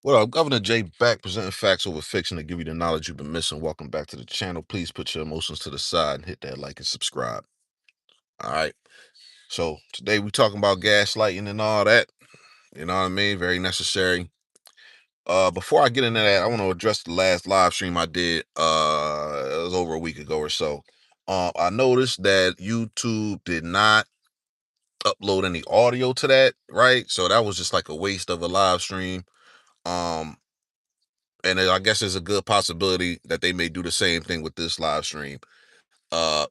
What up, Governor Jay back presenting facts over fiction to give you the knowledge you've been missing. Welcome back to the channel. Please put your emotions to the side and hit that like and subscribe. All right. So today we talking about gaslighting and all that. You know what I mean? Very necessary. Before I get into that, I want to address the last live stream I did. It was over a week ago or so. I noticed that YouTube did not upload any audio to that, right? So that was just like a waste of a live stream. Um, and I guess there's a good possibility that they may do the same thing with this live stream. Uh,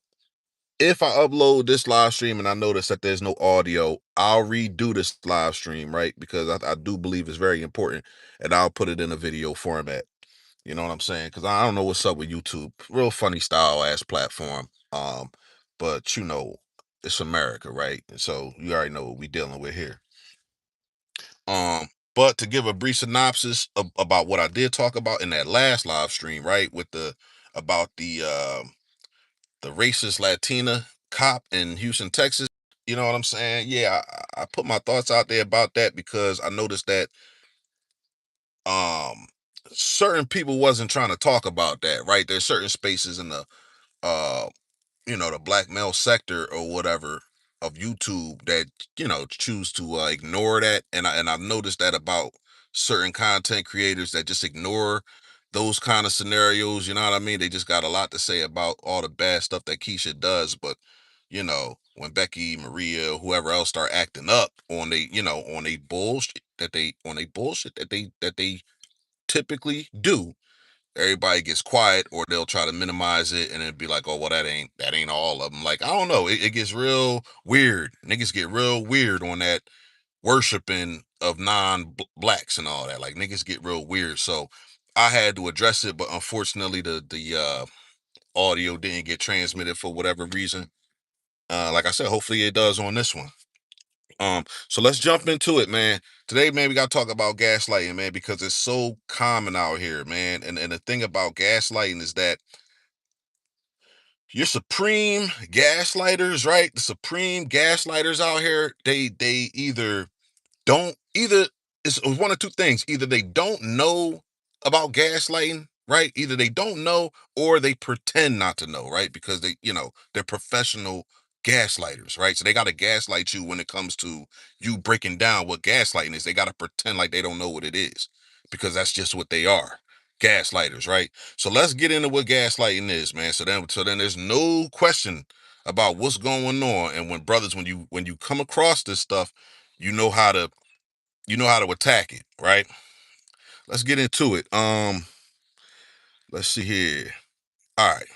if I upload this live stream and I notice that there's no audio, I'll redo this live stream, right? Because I do believe it's very important, and I'll put it in a video format. You know what I'm saying? Because I don't know what's up with YouTube. Real funny style ass platform. But it's America, right? And so you already know what we dealing with here. But to give a brief synopsis about what I did talk about in that last live stream, right, with about the racist Latina cop in Houston, Texas. You know what I'm saying? Yeah, I put my thoughts out there about that because I noticed that um certain people wasn't trying to talk about that, right? There's certain spaces in the uh the black male sector or whatever of YouTube that choose to ignore that, and I've noticed that about certain content creators that just ignore those kind of scenarios. You know what I mean? They just got a lot to say about all the bad stuff that Keisha does, but when Becky, Maria, whoever else start acting up on bullshit that they typically do, everybody gets quiet, or they'll try to minimize it and then be like, oh well, that ain't all of them. Like, I don't know, it gets real weird. Niggas get real weird on that worshiping of non-blacks and all that. Like, niggas get real weird. So I had to address it, but unfortunately the audio didn't get transmitted for whatever reason. Like I said, hopefully it does on this one. So let's jump into it, man. Today, man, we gotta talk about gaslighting, man, because it's so common out here, man. And the thing about gaslighting is that your supreme gaslighters, right? The supreme gaslighters out here, they either it's one of two things. Either they don't know about gaslighting, right? Either they don't know, or they pretend not to know, right? Because they're professional gaslighters, right? So they got to gaslight you when it comes to you breaking down what gaslighting is. They got to pretend like they don't know what it is, because that's just what they are. Gaslighters, right? So let's get into what gaslighting is, man. So then there's no question about what's going on. And when brothers, when you come across this stuff, you know how to attack it, right? Let's get into it. Let's see here. All right.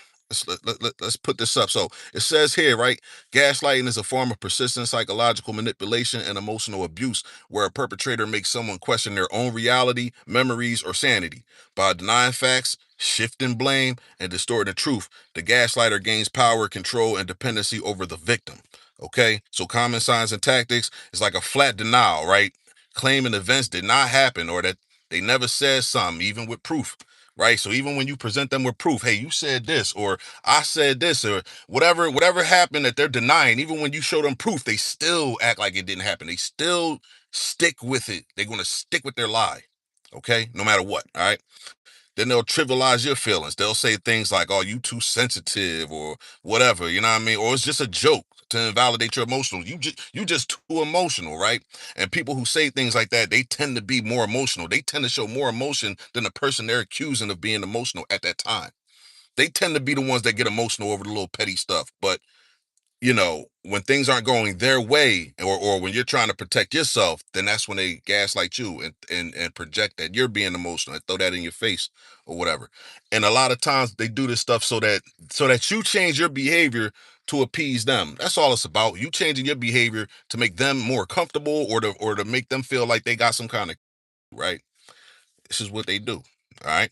Let's put this up. So it says here, right? Gaslighting is a form of persistent psychological manipulation and emotional abuse where a perpetrator makes someone question their own reality, memories, or sanity. By denying facts, shifting blame, and distorting the truth, the gaslighter gains power, control, and dependency over the victim. Okay? So common signs and tactics is like a flat denial, right? Claiming events did not happen, or that they never said something, even with proof, right? So even when you present them with proof, hey, you said this, or I said this, or whatever happened that they're denying, even when you show them proof, they still act like it didn't happen. They still stick with it. They're going to stick with their lie. Okay? No matter what. All right? Then they'll trivialize your feelings. They'll say things like, oh, you too sensitive, or whatever, you know what I mean? Or it's just a joke to invalidate your emotional. You just too emotional, right? And people who say things like that, they tend to be more emotional. They tend to show more emotion than the person they're accusing of being emotional at that time. They tend to be the ones that get emotional over the little petty stuff. But when things aren't going their way, or when you're trying to protect yourself, then that's when they gaslight you and project that you're being emotional and throw that in your face or whatever. And a lot of times they do this stuff so that you change your behavior to appease them. That's all it's about. You changing your behavior to make them more comfortable, or to make them feel like they got some kind of right. This is what they do. All right.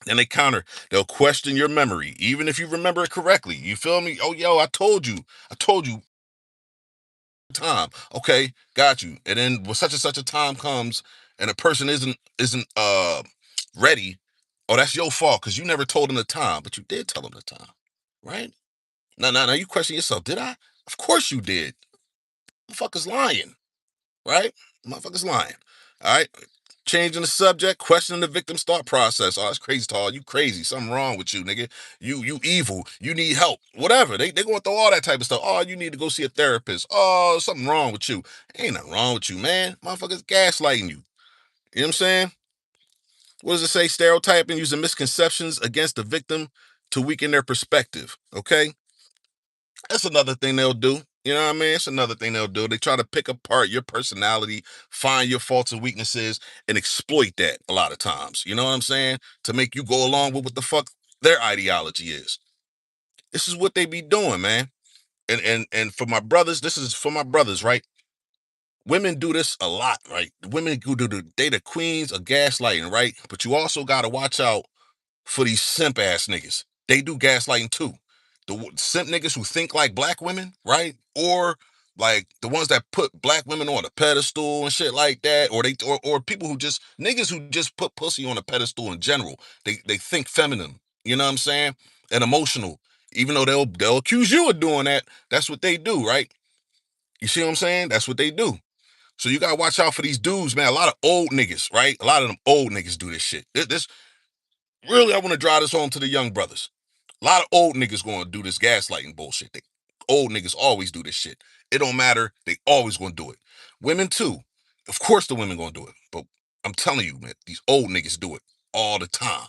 And they'll question your memory, even if you remember it correctly. You feel me? Oh, yo, I told you time. Okay, got you. And then when such and such a time comes and a person isn't ready, oh, that's your fault because you never told them the time, but you did tell them the time, right? Now you question yourself. Did I? Of course you did. Motherfucker's lying, right? Motherfucker's lying. All right. Changing the subject, questioning the victim's thought process. Oh, that's crazy, tall. You crazy. Something wrong with you, nigga. You evil. You need help. Whatever. They gonna throw all that type of stuff. Oh, you need to go see a therapist. Oh, something wrong with you. Ain't nothing wrong with you, man. Motherfuckers gaslighting you. You know what I'm saying? What does it say? Stereotyping, using misconceptions against the victim to weaken their perspective. Okay? That's another thing they'll do. You know what I mean? It's another thing they'll do. They try to pick apart your personality, find your faults and weaknesses, and exploit that a lot of times. You know what I'm saying? To make you go along with what the fuck their ideology is. This is what they be doing, man. And for my brothers, this is for my brothers, right? Women do this a lot, right? Women who do they the queens of gaslighting, right? But you also gotta watch out for these simp ass niggas. They do gaslighting too. The simp niggas who think like black women, right? Or like the ones that put black women on a pedestal and shit like that, or people who just niggas who just put pussy on a pedestal in general. They think feminine, you know what I'm saying? And emotional. Even though they'll accuse you of doing that, that's what they do, right? You see what I'm saying? That's what they do. So you gotta watch out for these dudes, man. A lot of old niggas, right? A lot of them old niggas do this shit. This really, I want to drive this home to the young brothers. A lot of old niggas going to do this gaslighting bullshit. Old niggas always do this shit. It don't matter. They always going to do it. Women too. Of course the women going to do it. But I'm telling you, man, these old niggas do it all the time.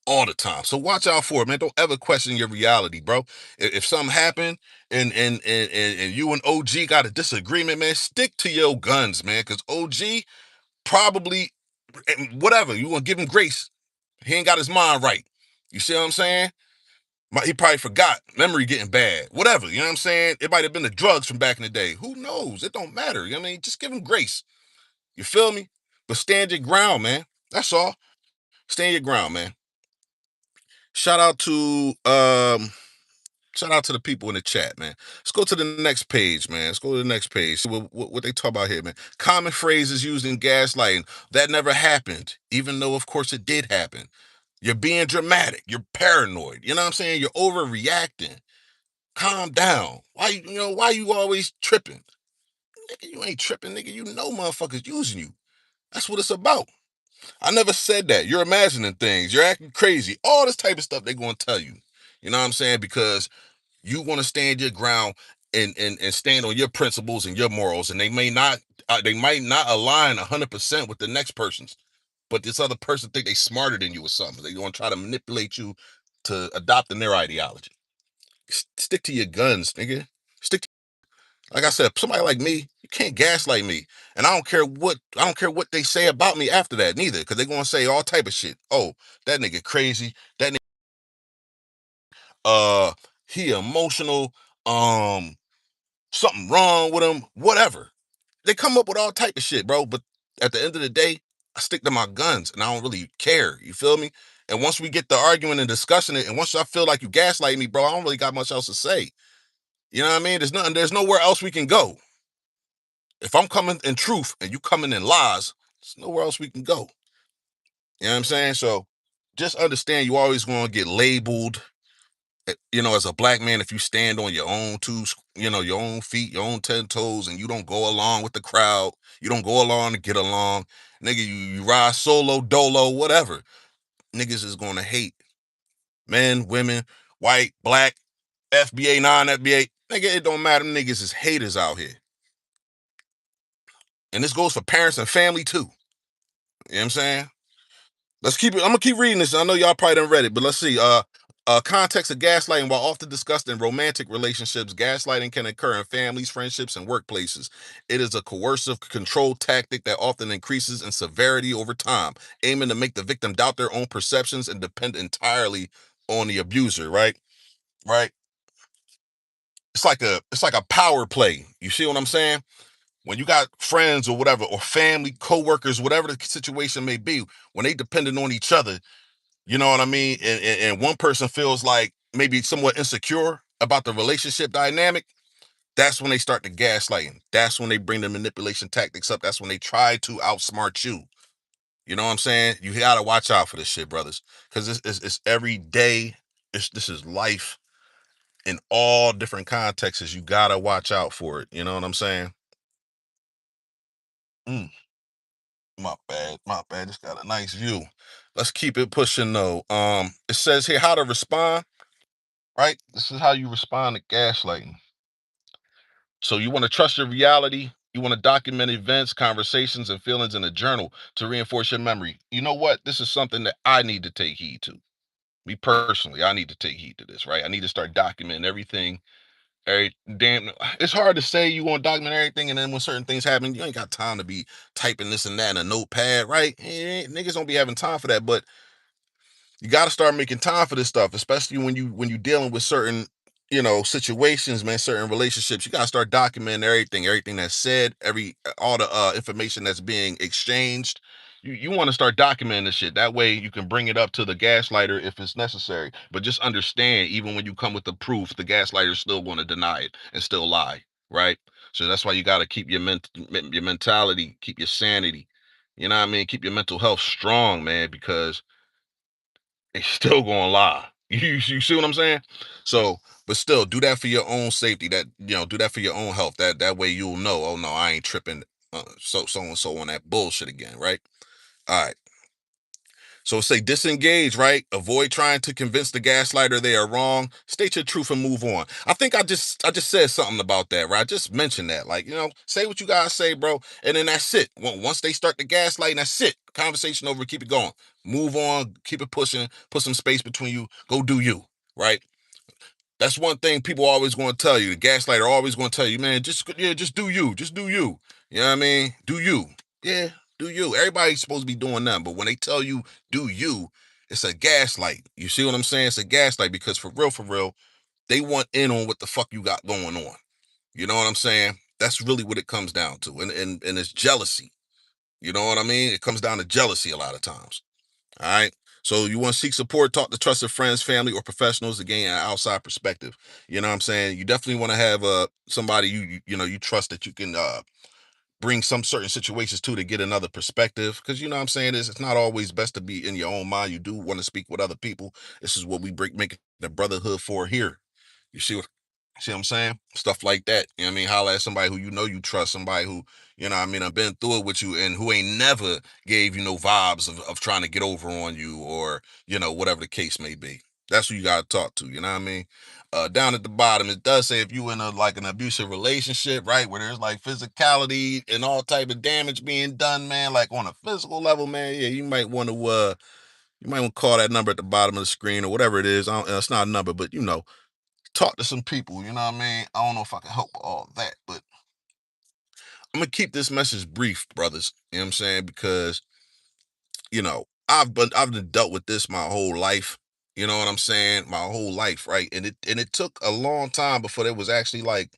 All the time. So watch out for it, man. Don't ever question your reality, bro. If something happened and you and OG got a disagreement, man, stick to your guns, man. Because OG probably, whatever, you want to give him grace. He ain't got his mind right. You see what I'm saying? He probably forgot. Memory getting bad. Whatever. You know what I'm saying? It might have been the drugs from back in the day. Who knows? It don't matter. You know what I mean? Just give him grace. You feel me? But stand your ground, man. That's all. Stand your ground, man. Shout out to shout out to the people in the chat, man. Let's go to the next page, man. Let's go to the next page. See what they talk about here, man. Common phrases used in gaslighting. That never happened, even though, of course, it did happen. You're being dramatic. You're paranoid. You know what I'm saying? You're overreacting. Calm down. Why you always tripping? Nigga, you ain't tripping, nigga. You know motherfuckers using you. That's what it's about. I never said that. You're imagining things. You're acting crazy. All this type of stuff they going to tell you. You know what I'm saying? Because you want to stand your ground and stand on your principles and your morals, and they might not align 100% with the next person's, but this other person think they smarter than you or something. They going to try to manipulate you to adopting their ideology. Stick to your guns, nigga. Stick to, like I said, somebody like me, you can't gaslight me. And I don't care what they say about me after that neither, because they're gonna say all type of shit. Oh, that nigga crazy. That nigga he emotional. Um, something wrong with him, whatever. They come up with all type of shit, bro. But at the end of the day, I stick to my guns and I don't really care. You feel me? And once we get the arguing and discussing it, and once I feel like you gaslight me, bro, I don't really got much else to say. You know what I mean? There's nowhere else we can go. If I'm coming in truth and you coming in lies, there's nowhere else we can go. You know what I'm saying? So just understand you always gonna get labeled, as a black man, if you stand on your own your own feet, your own 10 toes, and you don't go along with the crowd, you don't go along to get along, nigga, you ride solo, dolo, whatever. Niggas is gonna hate. Men, women, white, black, FBA, non-FBA. Nigga, it don't matter. Niggas is haters out here. And this goes for parents and family too. You know what I'm saying? Let's keep it. I'm gonna keep reading this. I know y'all probably done read it, but let's see. Context of gaslighting. While often discussed in romantic relationships, gaslighting can occur in families, friendships, and workplaces. It is a coercive control tactic that often increases in severity over time, aiming to make the victim doubt their own perceptions and depend entirely on the abuser. Right? Right? It's like a power play. You see what I'm saying? When you got friends or whatever, or family, coworkers, whatever the situation may be, when they dependent on each other. You know what I mean? And one person feels like maybe somewhat insecure about the relationship dynamic. That's when they start the gaslighting. That's when they bring the manipulation tactics up. That's when they try to outsmart you. You know what I'm saying? You gotta watch out for this shit, brothers, because it's every day. This is life in all different contexts. You gotta watch out for it. You know what I'm saying? Mm. My bad. My bad. Just got a nice view. Let's keep it pushing though. It says here how to respond, right? This is how you respond to gaslighting. So you want to trust your reality. You want to document events, conversations, and feelings in a journal to reinforce your memory. You know what? This is something that I need to take heed to. Me personally, I need to take heed to this, right? I need to start documenting everything. Every damn, it's hard to say you want to document everything, and then when certain things happen, you ain't got time to be typing this and that in a notepad, right? Niggas don't be having time for that, but you got to start making time for this stuff, especially when you dealing with certain situations, man, certain relationships. You got to start documenting everything that's said, every all the information that's being exchanged. You want to start documenting this shit, that way you can bring it up to the gaslighter if it's necessary, but just understand, even when you come with the proof, the gaslighter's still going to deny it and still lie, right? So that's why you got to keep your mentality, keep your sanity, you know what I mean, keep your mental health strong, man, because they still gonna lie. You see what I'm saying? So, but still, do that for your own safety. That do that for your own health. That way you'll know. Oh no, I ain't tripping. So and so on that bullshit again, right? All right. So say disengage, right? Avoid trying to convince the gaslighter they are wrong. State your truth and move on. I think I just said something about that, right? I just mentioned that. Like, say what you guys say, bro. And then that's it. Once they start the gaslighting, that's it. Conversation over, keep it going. Move on, keep it pushing, put some space between you. Go do you, right? That's one thing people always going to tell you. The gaslighter always going to tell you, man, just do you. Just do you. You know what I mean? Do you. Yeah, do you. Everybody's supposed to be doing that. But when they tell you do you, it's a gaslight. You see what I'm saying? It's a gaslight because for real, they want in on what the fuck you got going on. You know what I'm saying? That's really what it comes down to. And it's jealousy. You know what I mean? It comes down to jealousy a lot of times. All right. So you want to seek support, talk to trusted friends, family, or professionals to gain an outside perspective. You know what I'm saying? You definitely want to have somebody you trust that you can bring some certain situations to get another perspective. Because you know what I'm saying is it's not always best to be in your own mind. You do want to speak with other people. This is what we make the brotherhood for here. You see what I'm saying? Stuff like that. You know what I mean? Holla at somebody who you trust, somebody who, what I mean, I've been through it with you and who ain't never gave you no vibes of trying to get over on you or, whatever the case may be. That's who you gotta talk to, you know what I mean? Down at the bottom, it does say if you in an abusive relationship, right, where there's like physicality and all type of damage being done, man, like on a physical level, man, yeah, you might want to call that number at the bottom of the screen or whatever it is. It's not a number, but talk to some people, you know what I mean? I don't know if I can help with all that, but I'm gonna keep this message brief, brothers. You know what I'm saying? Because, I've been dealt with this my whole life. You know what I'm saying? My whole life, right? And it took a long time before there was actually like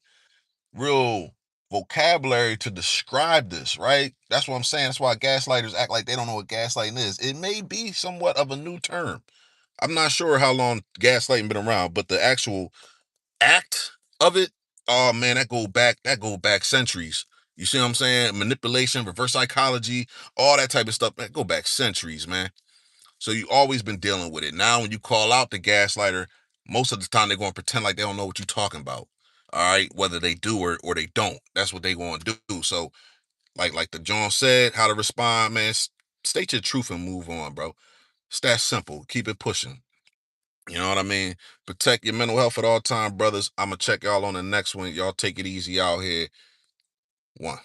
real vocabulary to describe this, right? That's what I'm saying. That's why gaslighters act like they don't know what gaslighting is. It may be somewhat of a new term. I'm not sure how long gaslighting been around, but the actual act of it, oh man, that go back centuries. You see what I'm saying? Manipulation, reverse psychology, all that type of stuff, that go back centuries, man. So you always been dealing with it. Now when you call out the gaslighter, most of the time they're going to pretend like they don't know what you're talking about. All right, whether they do or they don't. That's what they going to do. So like the John said, how to respond, man, state your truth and move on, bro. It's that simple. Keep it pushing. You know what I mean? Protect your mental health at all time, brothers. I'm gonna check y'all on the next one. Y'all take it easy out here. One.